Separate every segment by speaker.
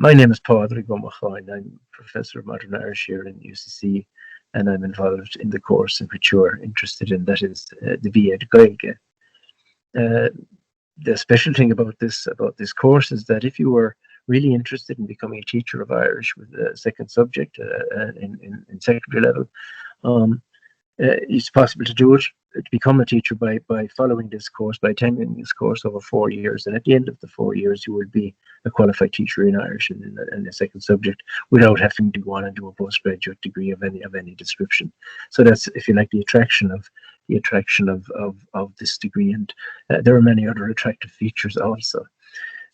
Speaker 1: My name is Padraig O'Machain. I'm Professor of Modern Irish here in UCC, and I'm involved in the course in which you are interested in, that is the BA Gaeilge. The special thing about this course is that if you were really interested in becoming a teacher of Irish with a second subject in secondary level, it's possible to do it, to become a teacher by following this course, by attending this course over 4 years. And at the end of the 4 years, you will be a qualified teacher in Irish and in a second subject without having to go on and do a postgraduate degree of any description. So that's, if you like, the attraction of this degree. And there are many other attractive features also.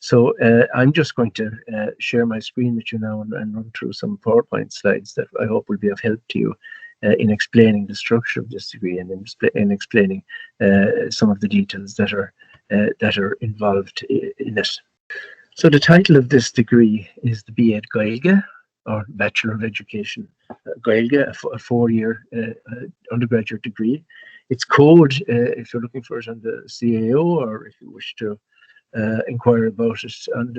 Speaker 1: So I'm just going to share my screen with you now and run through some PowerPoint slides that I hope will be of help to you in explaining the structure of this degree and in explaining some of the details that are involved in it. So the title of this degree is the BA Gaeilge, or Bachelor of Education Gaeilge, a 4-year undergraduate degree. Its code, if you're looking for it on the CAO, or if you wish to inquire about it on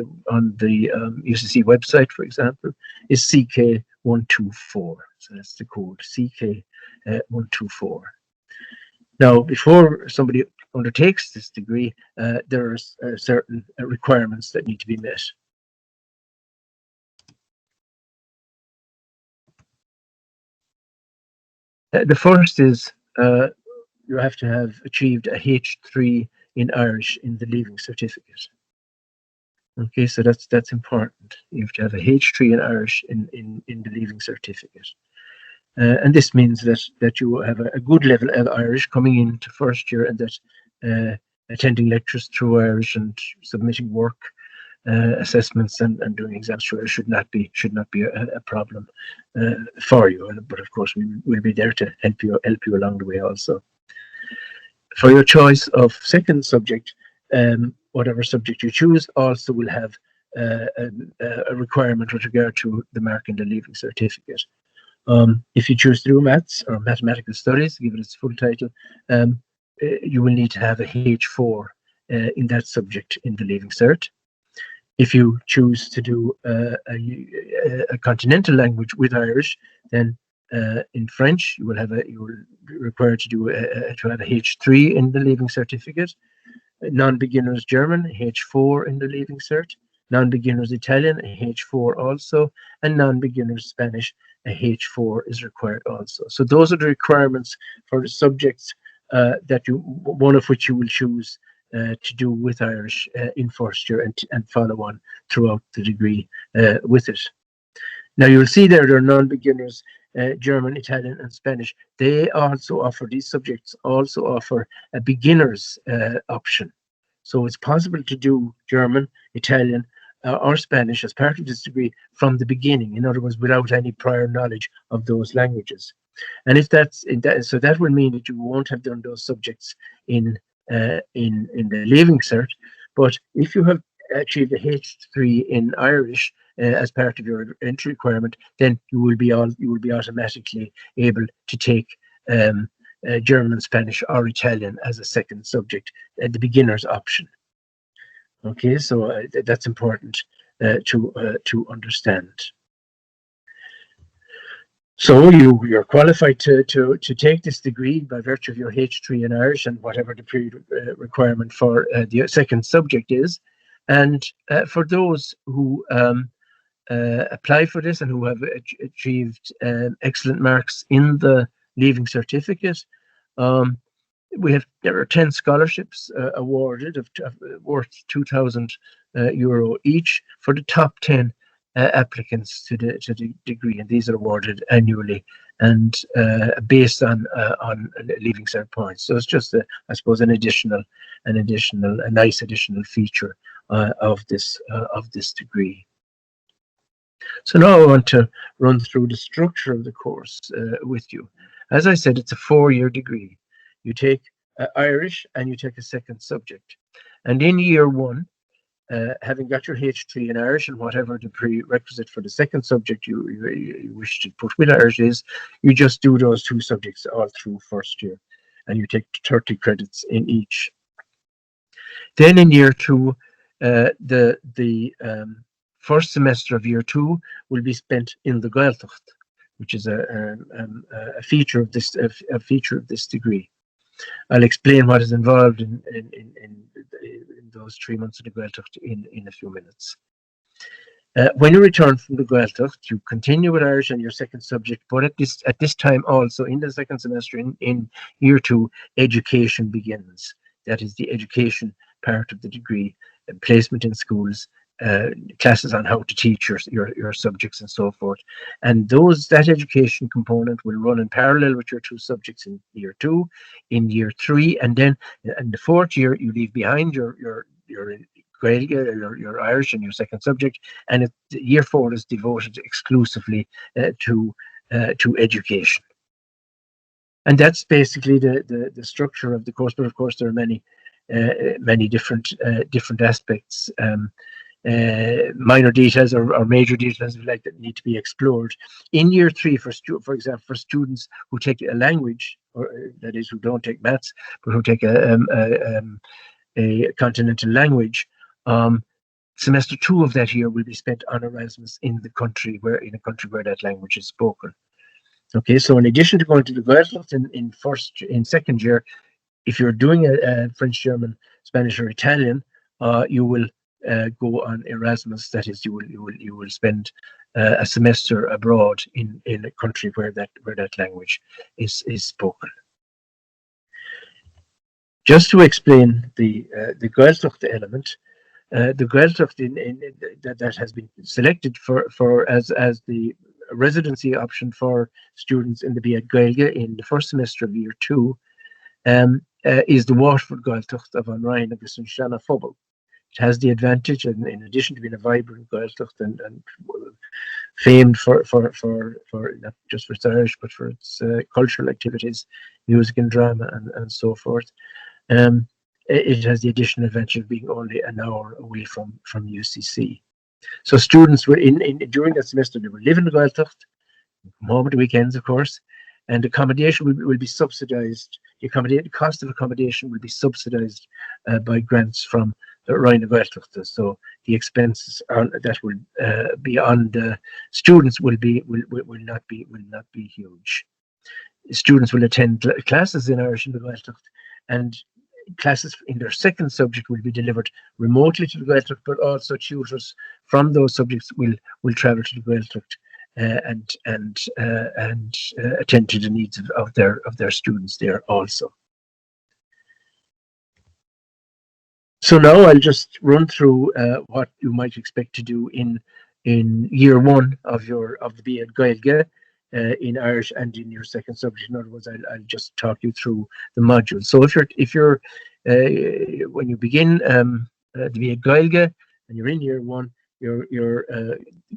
Speaker 1: the UCC website, for example, is CK124. So that's the code, CK124. Now, before somebody undertakes this degree, there are certain requirements that need to be met. The first is you have to have achieved a H3 in Irish in the Leaving Certificate. Okay, so that's important. You have to have a H3 in Irish in the Leaving Certificate. And this means that you have a good level of Irish coming into first year, and that attending lectures through Irish and submitting work, assessments and doing exams should not be a problem for you. But of course, we'll be there to help you along the way also. For your choice of second subject, whatever subject you choose also will have a requirement with regard to the mark in the Leaving Certificate. If you choose to do maths or mathematical studies, give it its full title, you will need to have a H4 in that subject in the Leaving Cert. If you choose to do a continental language with Irish, then in French you will be required to have a H3 in the Leaving Certificate. Non-beginners German, H4 in the Leaving Cert. Non-beginners Italian, a H4 also, and non-beginners Spanish, a H4 is required also. So those are the requirements for the subjects one of which you will choose to do with Irish in first year and follow on throughout the degree with it. Now you'll see there are non-beginners German, Italian, and Spanish. These subjects also offer a beginner's option. So it's possible to do German, Italian, or Spanish as part of this degree from the beginning. In other words, without any prior knowledge of those languages. And if so that will mean that you won't have done those subjects in the Leaving Cert. But if you have achieved a H3 in Irish as part of your entry requirement, then you will be automatically able to take German, Spanish, or Italian as a second subject, the beginner's option. Okay, so that's important to understand. So you're qualified to take this degree by virtue of your H3 in Irish and whatever the requirement for the second subject is. And for those who apply for this and who have achieved excellent marks in the Leaving Certificate, there are 10 scholarships awarded worth €2,000 each for the top 10 applicants to the degree, and these are awarded annually and based on Leaving Cert points. So it's just I suppose a nice additional feature of this degree. So now I want to run through the structure of the course with you. As I said, it's a 4-year degree. You take Irish and you take a second subject. And in year 1, having got your H3 in Irish and whatever the prerequisite for the second subject you wish to put with Irish is, you just do those 2 subjects all through first year. And you take 30 credits in each. Then in year 2, the first semester of year 2 will be spent in the Gaeilge, which is a feature of this degree. I'll explain what is involved in those 3 months of the Gaeilge in a few minutes. When you return from the Gaeilge, you continue with Irish and your second subject, but at this time also in the second semester in year 2, education begins. That is the education part of the degree, placement in schools, classes on how to teach your subjects and so forth. And that education component will run in parallel with your 2 subjects in year 2, in year 3, and then in the 4th year you leave behind your Gaeilge, your Irish and your second subject, and year 4 is devoted exclusively to education. And that's basically the structure of the course. But of course, there are many different aspects, minor details or major details that need to be explored in year 3. For example, for students who take a language, or that is, who don't take maths, but who take a continental language. Semester 2 of that year will be spent on Erasmus in a country where that language is spoken. Okay, so in addition to going to the Gaeilge in second year, if you're doing a French, German, Spanish, or Italian, you will go on Erasmus. That is, you will spend a semester abroad in a country where that language is spoken. Just to explain the Gaeilge element. The Gaeilge that has been selected as the residency option for students in the BA Gaeilge in the first semester of year 2 is the Waterford Gaeilge of An Ryan agus an Shanna Phobal. It has the advantage, and in addition to being a vibrant Gaeilge and famed for not just for its Irish but for its cultural activities, music and drama and so forth. It has the additional advantage of being only an hour away from UCC. So students were during that semester, they will live in the Gaeilge, come home at the weekends, of course, and accommodation will be subsidised. The cost of accommodation will be subsidised by grants from the Rhine Gaeilge. So the expenses that will be on the students will not be huge. Students will attend classes in Irish in the Gaeilge, and classes in their second subject will be delivered remotely to the Gaeilge, but also tutors from those subjects will travel to the Gaeilge and attend to the needs of their students there also. So now I'll just run through what you might expect to do in year 1 of the BA Gaeilge in Irish and in your second subject. In other words, I'll just talk you through the modules. So if you're when you begin the BA Gaeilge and you're in year 1, your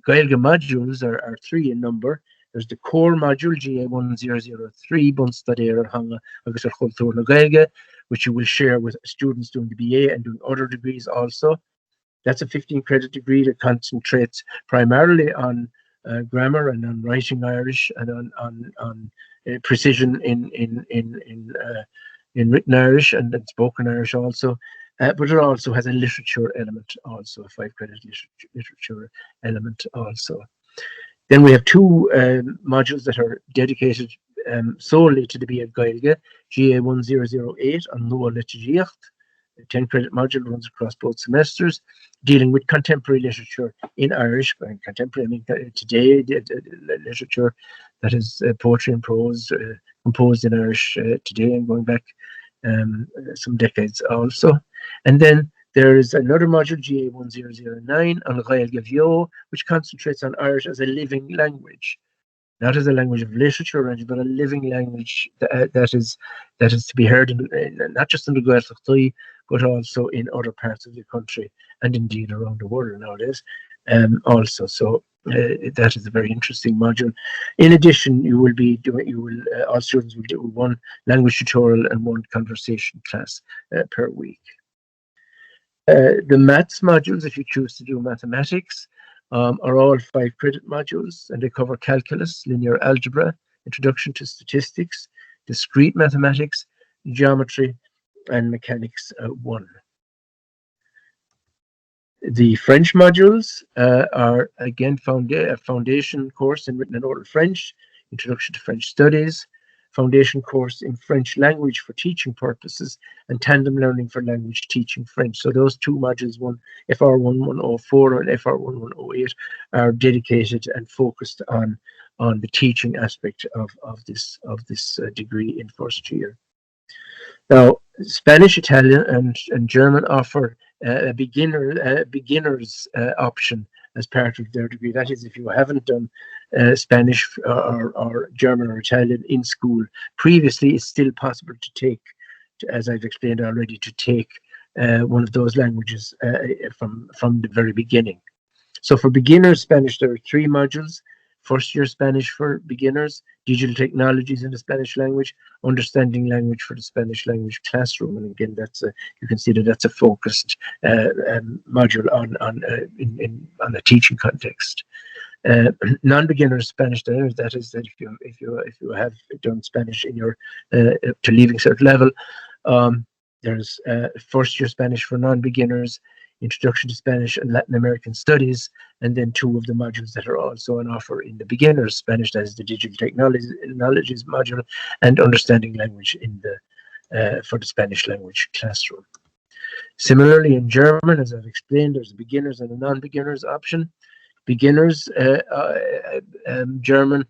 Speaker 1: Gaeilge modules are 3 in number. There's the core module GA1003 Bunstadéir Hanga agus Cultúr na Gaeilge, which you will share with students doing the BA and doing other degrees also. That's a 15-credit degree that concentrates primarily on grammar and on writing Irish and on precision in written Irish and spoken Irish also. But it also has a literature element also, a 5-credit literature element also. Then we have 2 modules that are dedicated solely to the BA Gaeilge, GA1008 on Nua Liturgiacht. A 10-credit module runs across both semesters, dealing with contemporary literature in Irish. By contemporary, I mean today, the literature that is poetry and prose composed in Irish today and going back some decades also. And then there is another module, GA1009, on Gaeilge Vio, which concentrates on Irish as a living language, not as a language of literature, but a living language that is to be heard not just in the Gaeilge, but also in other parts of the country and indeed around the world nowadays. Also, so that is a very interesting module. In addition, all students will do 1 language tutorial and 1 conversation class per week. The maths modules, if you choose to do mathematics, are all 5-credit modules, and they cover calculus, linear algebra, introduction to statistics, discrete mathematics, geometry, and mechanics 1. The French modules are again a foundation course in written and oral French, introduction to French studies, foundation course in French language for teaching purposes, and tandem learning for language teaching French. So those two modules, one FR1104 and FR1108, are dedicated and focused on the teaching aspect of this degree in first year. Now, Spanish, Italian, and German offer a beginner's option as part of their degree. That is, if you haven't done Spanish or German or Italian in school previously, it's still possible to take, as I've explained already, to take one of those languages from the very beginning. So for beginners Spanish, there are 3 modules. First year Spanish for beginners, digital technologies in the Spanish language, understanding language for the Spanish language classroom. And again, you can see that that's a focused module on a teaching context. Non-beginner Spanish, that is that if you have done Spanish in your to leaving cert level, there's first year Spanish for non-beginners, introduction to Spanish and Latin American studies, and then 2 of the modules that are also on offer in the beginners Spanish, that is the digital technologies module, and understanding language in the for the Spanish language classroom. Similarly, in German, as I've explained, there's a beginners and a non-beginners option. Beginners German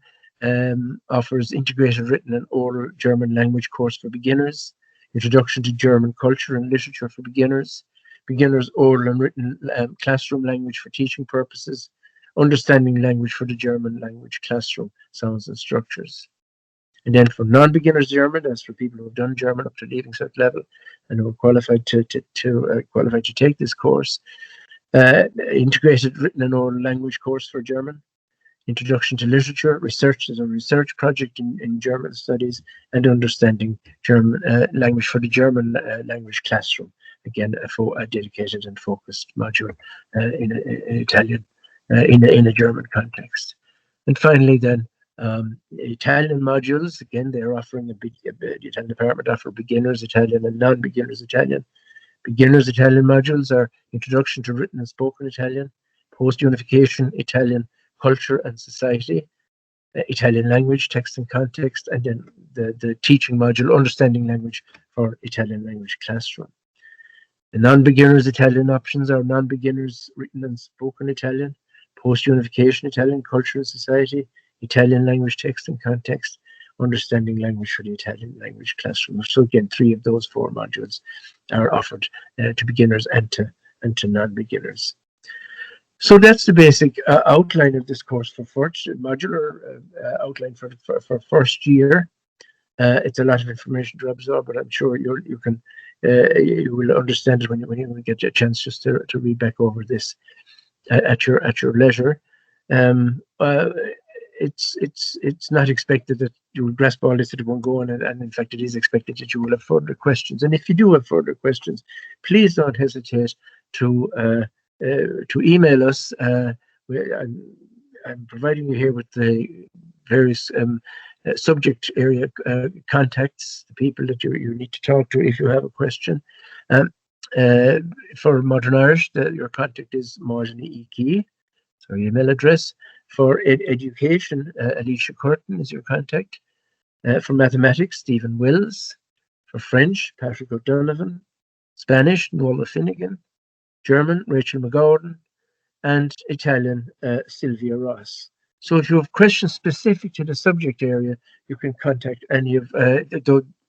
Speaker 1: offers integrated written and oral German language course for beginners, introduction to German culture and literature for beginners, beginners oral and written classroom language for teaching purposes, understanding language for the German language classroom, sounds and structures. And then for non-beginners German, that's for people who have done German up to leaving cert level and who are qualified to take this course. Integrated written and oral language course for German, introduction to literature, research as a research project in German studies, and understanding German language for the German language classroom. Again, a dedicated and focused module in Italian, in a German context. And finally, then Italian modules. Again, they're offering the Italian department offer beginners Italian and non-beginners Italian. Beginners Italian modules are introduction to written and spoken Italian, post-unification Italian culture and society, Italian language, text and context, and then the teaching module, understanding language for Italian language classroom. The non-beginners Italian options are non-beginners written and spoken Italian, post-unification Italian culture and society, Italian language, text and context, understanding language for the Italian language classroom. So again, 3 of those 4 modules are offered to beginners and to non-beginners. So that's the basic outline of this course for first modular outline for first year. It's a lot of information to absorb, but I'm sure you will understand it when you get a chance just to read back over this at your leisure. It's not expected that you will grasp all this at one go, and in fact, it is expected that you will have further questions. And if you do have further questions, please don't hesitate to email us. I'm providing you here with the various subject area contacts, the people that you need to talk to if you have a question. For Modern Irish, your contact is Martin E. Key, so your email address. For education, Alicia Curtin is your contact. For mathematics, Stephen Wills. For French, Patrick O'Donovan. Spanish, Nola Finnegan. German, Rachel McGordon. And Italian, Sylvia Ross. So if you have questions specific to the subject area, you can contact any of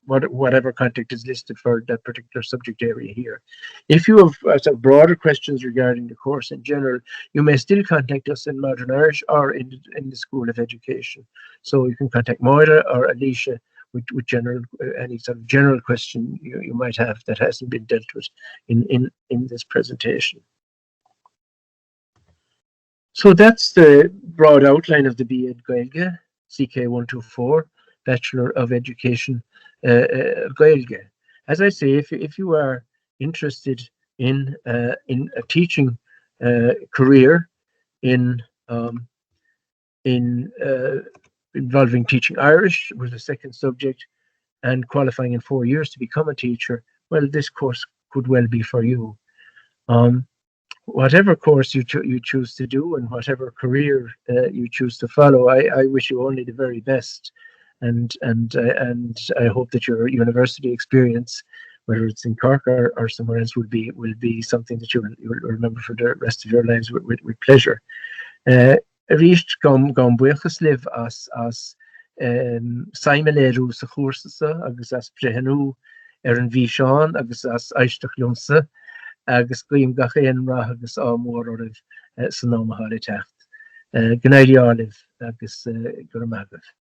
Speaker 1: whatever contact is listed for that particular subject area here. If you have broader questions regarding the course in general, you may still contact us in Modern Irish or in the School of Education. So you can contact Moira or Alicia with any sort of general question you might have that hasn't been dealt with in this presentation. So that's the broad outline of the B.Ed Gaeilge, CK124, Bachelor of Education Gaeilge. As I say, if you are interested in a teaching career involving teaching Irish with a second subject and qualifying in 4 years to become a teacher, well, this course could well be for you. whatever course you choose to do and whatever career you choose to follow, I wish you only the very best, and I hope that your university experience, whether it's in Cork or somewhere else, will be something that you'll remember for the rest of your lives with pleasure. Richt gom buchas live as Simon sa chósa agus as brehenú an bhí seán agus as aisteach liomsa agus goim gachéan ra agus ámór oribh san námathir techt. Gnaidí álibh agus gur magah.